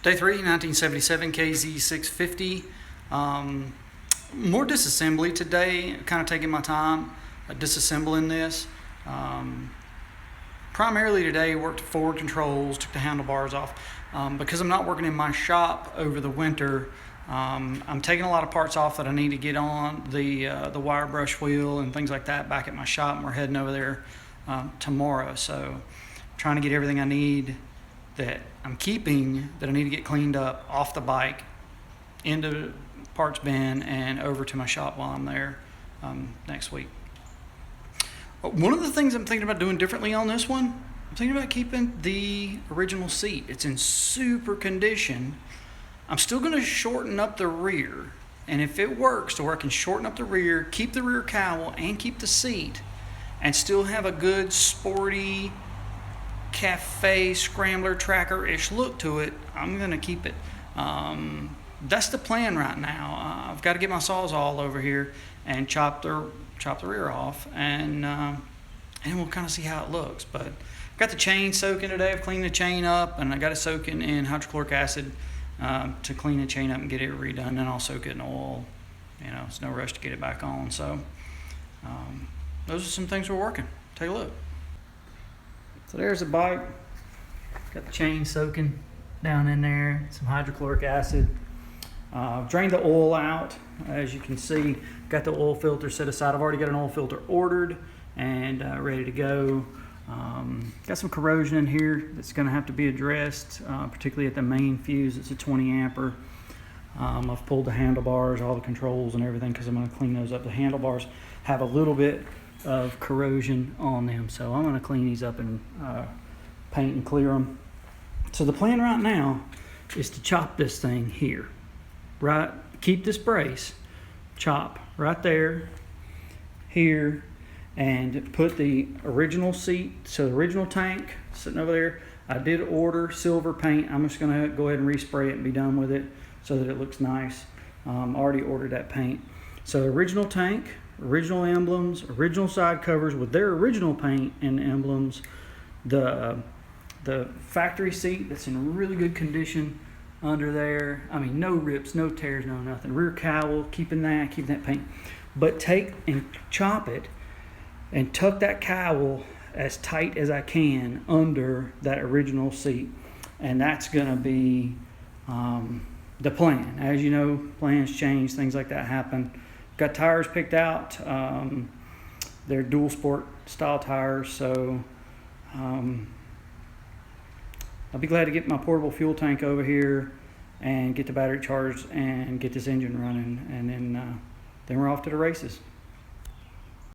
Day 3, 1977 KZ650. More disassembly today, kind of taking my time disassembling this. Primarily today worked forward controls, took the handlebars off. Because I'm not working in my shop over the winter, I'm taking a lot of parts off that I need to get on the wire brush wheel and things like that back at my shop, and we're heading over there tomorrow. So trying to get everything I need that I'm keeping that I need to get cleaned up off the bike into parts bin and over to my shop while I'm there next week. One of the things I'm thinking about doing differently on this one, I'm thinking about keeping the original seat. It's in super condition. I'm still going to shorten up the rear, and if it works to where I can shorten up the rear, keep the rear cowl and keep the seat, and still have a good sporty cafe scrambler tracker-ish look to it, I'm going to keep it. That's the plan right now. I've got to get my Sawzall over here and chop the rear off, and we'll kind of see how it looks. But I've got the chain soaking today. I've cleaned the chain up, and I got it soaking in hydrochloric acid to clean the chain up and get it redone. Then I'll soak it in oil. You know, it's no rush to get it back on. So those are some things we're working. Take a look. So there's the bike. Got the chain soaking down in there. Some hydrochloric acid. Drained the oil out. As you can see, got the oil filter set aside. I've already got an oil filter ordered and ready to go. Got some corrosion in here that's going to have to be addressed, particularly at the main fuse. It's a 20 ampere. I've pulled the handlebars, all the controls and everything, because I'm going to clean those up. The handlebars have a little bit of corrosion on them, so I'm going to clean these up and paint and clear them. So the plan right now is to chop this thing here, right? Keep this brace, chop right there, here, and put the original seat, so the original tank sitting over there. I did order silver paint. I'm just going to go ahead and respray it and be done with it so that it looks nice. Already ordered that paint. So original tank, original emblems, original side covers with their original paint and emblems. The factory seat that's in really good condition under there. I mean, no rips, no tears, no nothing. Rear cowl, keeping that paint. But take and chop it and tuck that cowl as tight as I can under that original seat. And that's gonna be the plan. As you know, plans change, things like that happen. Got tires picked out. They're dual sport style tires, so I'll be glad to get my portable fuel tank over here and get the battery charged and get this engine running, and then we're off to the races.